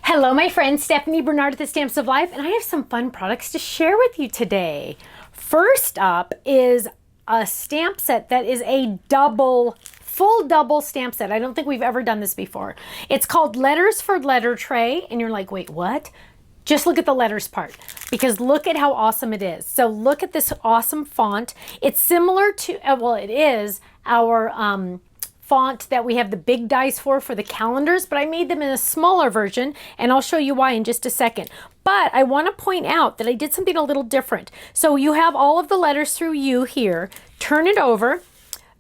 Hello my friends, Stephanie Bernard at the Stamps of Life, and I have some fun products to share with you today. First up is a stamp set that is a full double stamp set. I don't think we've ever done this before. It's called Letters for Letter Tray, and you're like, wait, what? Just look at the letters part, because look at how awesome it is. So look at this awesome font. It's similar to, well, it is our font that we have the big dice for the calendars, but I made them in a smaller version, and I'll show you why in just a second. But I want to point out that I did something a little different. So you have all of the letters through U here. Turn it over,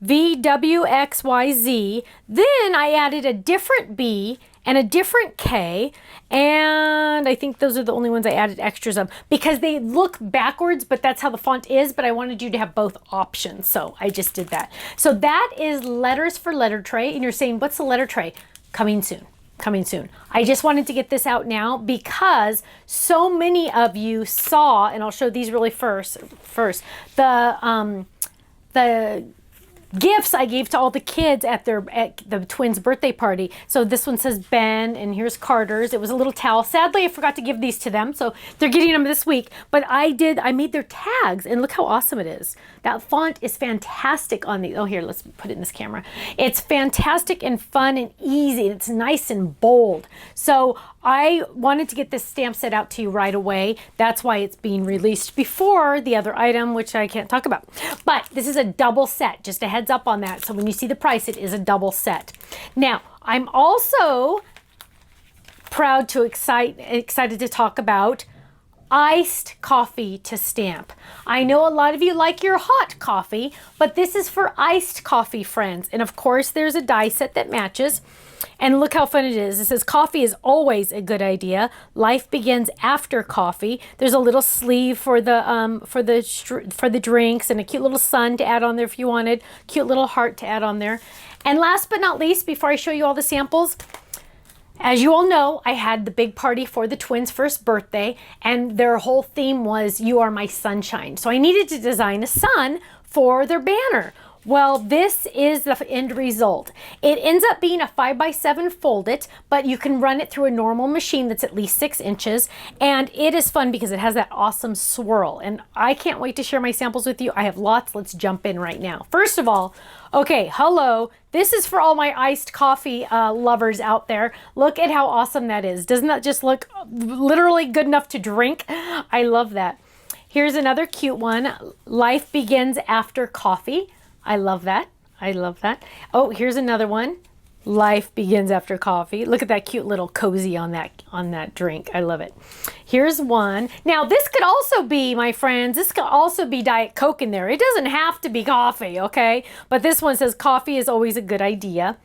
V, W, X, Y, Z. Then I added a different B and a different K, and I think those are the only ones I added extras of because they look backwards, but that's how the font is, but I wanted you to have both options, so I just did that. So that is Letters for Letter Tray, and you're saying, what's the letter tray? Coming soon. Coming soon. I just wanted to get this out now because so many of you saw, and I'll show these really first, the gifts I gave to all the kids at the twins' birthday party. So this one says Ben, and here's Carter's. It was a little towel. Sadly, I forgot to give these to them, so they're getting them this week. But I made their tags, and look how awesome it is. That font is fantastic on these. Oh, here, let's put it in this camera. It's fantastic and fun and easy. It's nice and bold. So I wanted to get this stamp set out to you right away. That's why it's being released before the other item, which I can't talk about. But this is a double set, just a heads up on that. So when you see the price, it is a double set. Now, I'm also proud to excited to talk about iced coffee to stamp. I know a lot of you like your hot coffee, but this is for iced coffee, friends. And of course, there's a die set that matches. And look how fun it is. It says coffee is always a good idea. Life begins after coffee. There's a little sleeve for the drinks and a cute little sun to add on there if you wanted. Cute little heart to add on there. And last but not least, before I show you all the samples, as you all know, I had the big party for the twins' first birthday, and their whole theme was "You Are My Sunshine." So I needed to design a sun for their banner. Well, this is the end result. It ends up being a 5x7 fold it, but you can run it through a normal machine that's at least 6 inches. And it is fun because it has that awesome swirl. And I can't wait to share my samples with you. I have lots. Let's jump in right now. First of all, okay, hello. This is for all my iced coffee lovers out there. Look at how awesome that is. Doesn't that just look literally good enough to drink? I love that. Here's another cute one. Life begins after coffee. I love that. I love that. Oh, here's another one. Life begins after coffee. Look at that cute little cozy on that drink. I love it. Here's one. Now, this could also be, my friends, this could also be Diet Coke in there. It doesn't have to be coffee, okay? But this one says coffee is always a good idea.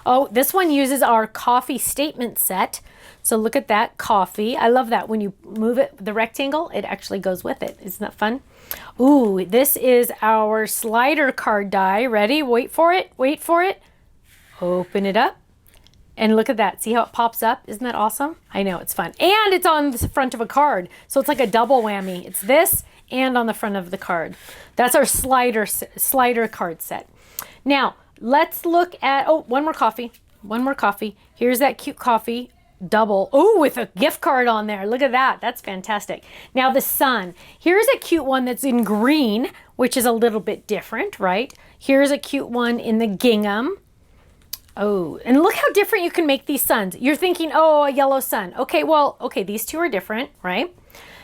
Oh, this one uses our coffee statement set. So look at that, coffee. I love that. When you move it, the rectangle, it actually goes with it. Isn't that fun? Ooh, this is our slider card die. Ready? Wait for it. Wait for it. Open it up. And look at that. See how it pops up? Isn't that awesome? I know, it's fun. And it's on the front of a card. So it's like a double whammy. It's this and on the front of the card. That's our slider card set. Now, let's look at, oh, one more coffee. One more coffee. Here's that cute coffee. Double. Oh, with a gift card on there. Look at that. That's fantastic. Now the sun. Here's a cute one that's in green, which is a little bit different, right? Here's a cute one in the gingham. Oh, and look how different you can make these suns. You're thinking, oh, a yellow sun. Okay, well, okay, these two are different, right?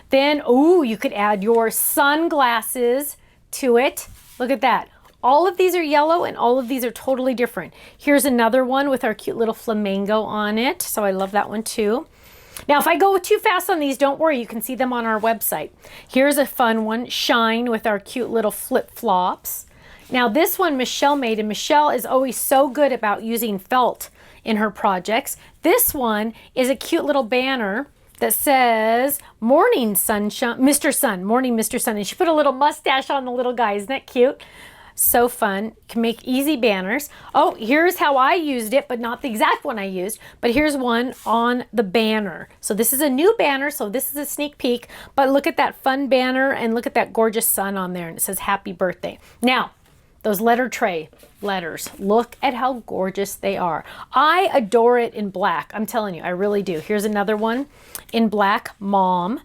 Then, oh, you could add your sunglasses to it. Look at that. All of these are yellow and all of these are totally different. Here's another one with our cute little flamingo on it. So I love that one too. Now, if I go too fast on these, don't worry. You can see them on our website. Here's a fun one, shine, with our cute little flip-flops. Now, this one Michelle made, and Michelle is always so good about using felt in her projects. This one is a cute little banner that says, morning sunshine, Mr. Sun, morning Mr. Sun. And she put a little mustache on the little guy. Isn't that cute? So fun. Can make easy banners. Oh, here's how I used it, but not the exact one I used. But here's one on the banner. So this is a new banner, so this is a sneak peek. But look at that fun banner and look at that gorgeous sun on there, and it says happy birthday. Now, those letter tray letters, look at how gorgeous they are. I adore it in black. I'm telling you, I really do. Here's another one in black, Mom.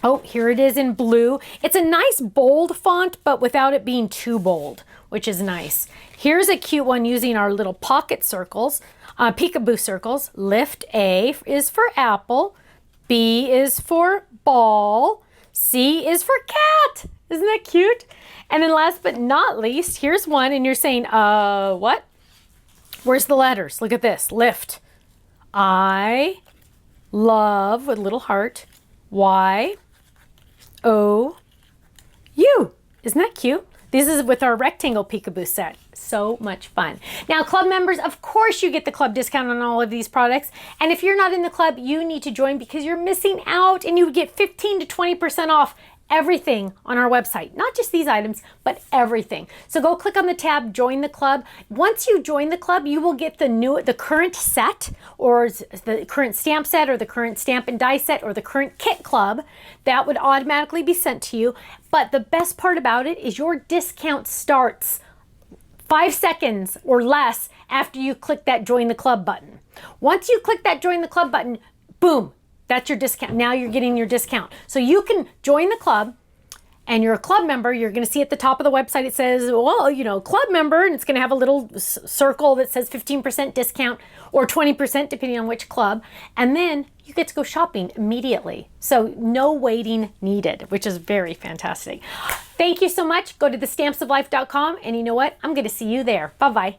Oh, here it is in blue. It's a nice bold font, but without it being too bold, which is nice. Here's a cute one using our little pocket circles, peekaboo circles. Lift A is for apple, B is for ball, C is for cat. Isn't that cute? And then last but not least, here's one, and you're saying, what? Where's the letters? Look at this. Lift. I love, with a little heart, Y, O, U. Isn't that cute? This is with our rectangle peekaboo set. So much fun. Now, club members, of course you get the club discount on all of these products. And if you're not in the club, you need to join because you're missing out, and you get 15 to 20% off everything on our website. Not just these items, but everything. So go click on the tab, join the club. Once you join the club, you will get the current set, or the current stamp set, or the current stamp and die set, or the current kit club. That would automatically be sent to you. But the best part about it is your discount starts 5 seconds or less after you click that join the club button. Once you click that join the club button, boom, that's your discount. Now you're getting your discount. So you can join the club, and you're a club member. You're going to see at the top of the website, it says, well, you know, club member, and it's going to have a little circle that says 15% discount or 20% depending on which club. And then you get to go shopping immediately. So no waiting needed, which is very fantastic. Thank you so much. Go to thestampsoflife.com, and you know what? I'm going to see you there. Bye-bye.